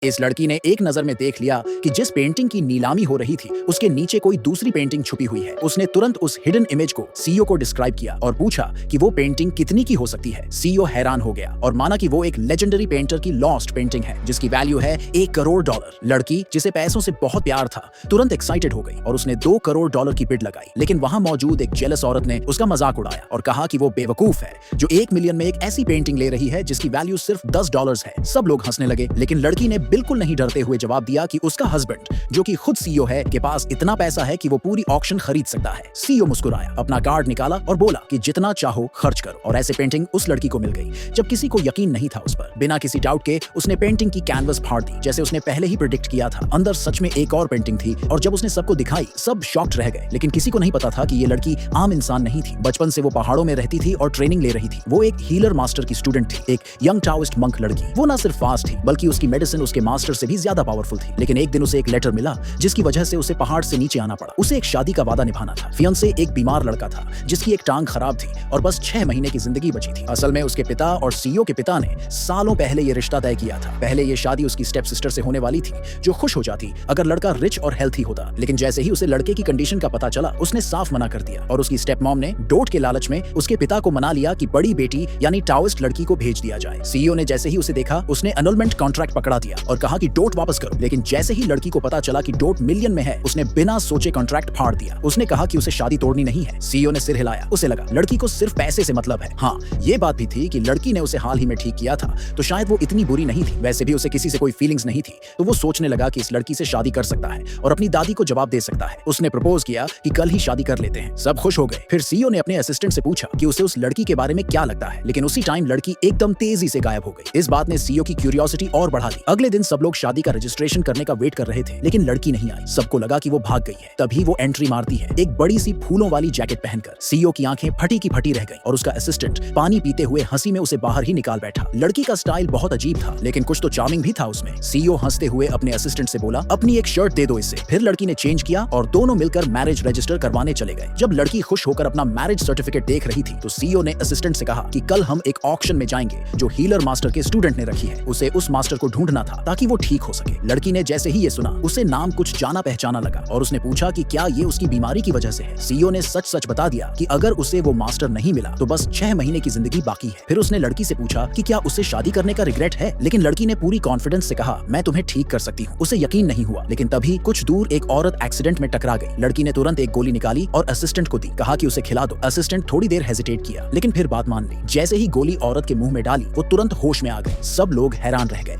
इस लड़की ने एक नजर में देख लिया कि जिस पेंटिंग की नीलामी हो रही थी उसके नीचे कोई दूसरी पेंटिंग छुपी हुई है। उसने तुरंत उस हिडन इमेज को सीईओ को डिस्क्राइब किया और पूछा कि वो पेंटिंग कितनी की हो सकती है। सीईओ हैरान हो गया और माना कि वो एक लेजेंडरी पेंटर की लॉस्ट पेंटिंग है जिसकी वैल्यू है $1 करोड़। लड़की, जिसे पैसों से बहुत प्यार था, तुरंत एक्साइटेड हो गई और उसने $2 करोड़ की बिड लगाई। लेकिन वहां मौजूद एक जेलस औरत ने उसका मजाक उड़ाया और कहा कि वो बेवकूफ है जो 1 मिलियन में एक ऐसी पेंटिंग ले रही है जिसकी वैल्यू सिर्फ $10 है। सब लोग हंसने लगे, लेकिन लड़की ने बिल्कुल नहीं डरते हुए जवाब दिया कि उसका हस्बैंड, जो कि खुद सीईओ है, के पास इतना पैसा है कि वो पूरी ऑक्शन खरीद सकता है। सीईओ मुस्कुराया, अपना कार्ड निकाला और बोला कि जितना चाहो खर्च करो। और ऐसे पेंटिंग उस लड़की को मिल गई जब किसी को यकीन नहीं था उस पर। बिना किसी डाउट के उसने पेंटिंग की कैनवस फाड़ दी जैसे उसने पहले ही प्रेडिक्ट किया था। अंदर सच में एक और पेंटिंग थी और जब उसने सबको दिखाई सब शॉक्ड रह गए। लेकिन किसी को नहीं पता था कि ये लड़की आम इंसान नहीं थी। बचपन से वो पहाड़ों में रहती थी और ट्रेनिंग ले रही थी। वो एक हीलर मास्टर की स्टूडेंट थी, एक यंग टाओइस्ट मंक लड़की। वो ना सिर्फ फास्ट थी बल्कि उसकी मेडिसिन उसके मास्टर से भी ज्यादा पावरफुल थी। लेकिन एक दिन उसे एक लेटर मिला जिसकी वजह से उसे पहाड़ से नीचे आना पड़ा। उसे एक शादी का वादा निभाना था। फियांसे एक बीमार लड़का था जिसकी एक टांग खराब थी और बस 6 महीने की जिंदगी बची थी। असल में उसके पिता और सीईओ के पिता ने सालों पहले ये रिश्ता तय किया था। पहले ये शादी उसकी स्टेप सिस्टर से होने वाली थी जो खुश हो जाती अगर लड़का रिच और हेल्थी होता। लेकिन जैसे ही उसे लड़के की कंडीशन का पता चला उसने साफ मना कर दिया और उसकी स्टेप मॉम ने डोट के लालच में उसके पिता को मना लिया कि बड़ी बेटी यानी टाओइस्ट लड़की को भेज दिया जाए। सीईओ ने जैसे ही उसे देखा उसने एनुअलमेंट कॉन्ट्रैक्ट पकड़ा दिया और कहा कि डोट वापस करो। लेकिन जैसे ही लड़की को पता चला कि डोट मिलियन में है उसने बिना सोचे कॉन्ट्रैक्ट फाड़ दिया। उसने कहा कि उसे शादी तोड़नी नहीं है। सीईओ ने सिर हिलाया। उसे लगा लड़की को सिर्फ पैसे से मतलब है। हाँ, ये बात भी थी कि लड़की ने उसे हाल ही में ठीक किया था तो शायद वो इतनी बुरी नहीं थी। वैसे भी उसे किसी से कोई फीलिंग्स नहीं थी तो वो सोचने लगा कि इस लड़की से शादी कर सकता है और अपनी दादी को जवाब दे सकता है। उसने प्रपोज किया कि कल ही शादी कर लेते हैं। सब खुश हो गए। फिर सीईओ ने अपने असिस्टेंट से पूछा कि उसे उस लड़की के बारे में क्या लगता है। लेकिन उसी टाइम लड़की एकदम तेजी से गायब हो गई। इस बात ने सीईओ की क्यूरियोसिटी और बढ़ा दी। अगले दिन सब लोग शादी का रजिस्ट्रेशन करने का वेट कर रहे थे लेकिन लड़की नहीं आई। सबको लगा कि वो भाग गई है। तभी वो एंट्री मारती है एक बड़ी सी फूलों वाली जैकेट पहनकर। सीईओ की आंखें फटी की फटी रह गई और उसका असिस्टेंट पानी पीते हुए हंसी में उसे बाहर ही निकाल बैठा। लड़की का स्टाइल बहुत अजीब था लेकिन कुछ तो चार्मिंग भी था उसमें। सीईओ हंसते हुए अपने असिस्टेंट से बोला, अपनी एक शर्ट दे दो इससे। फिर लड़की ने चेंज किया और दोनों मिलकर मैरिज रजिस्टर करवाने चले गए। जब लड़की खुश होकर अपना मैरिज सर्टिफिकेट देख रही थी तो सीईओ ने असिस्टेंट से कहा कि कल हम एक ऑक्शन में जाएंगे जो हीलर मास्टर के स्टूडेंट ने रखी है। उसे उस मास्टर को ढूंढना था ताकि वो ठीक हो सके। लड़की ने जैसे ही ये सुना उसे नाम कुछ जाना पहचाना लगा और उसने पूछा कि क्या ये उसकी बीमारी की वजह से है। सीईओ ने सच सच बता दिया कि अगर उसे वो मास्टर नहीं मिला तो बस 6 महीने की जिंदगी बाकी है। फिर उसने लड़की से पूछा कि क्या उसे शादी करने का रिग्रेट है। लेकिन लड़की ने पूरी कॉन्फिडेंस से कहा, मैं तुम्हें ठीक कर सकती हूँ। उसे यकीन नहीं हुआ। लेकिन तभी कुछ दूर एक औरत एक्सीडेंट में टकरा गई। लड़की ने तुरंत एक गोली निकाली और असिस्टेंट को दी। कहा कि उसे खिला दो। असिस्टेंट थोड़ी देर हेजिटेट किया लेकिन फिर बात मान ली। जैसे ही गोली औरत के मुंह में डाली वो तुरंत होश में आ गई। सब लोग हैरान रह गए।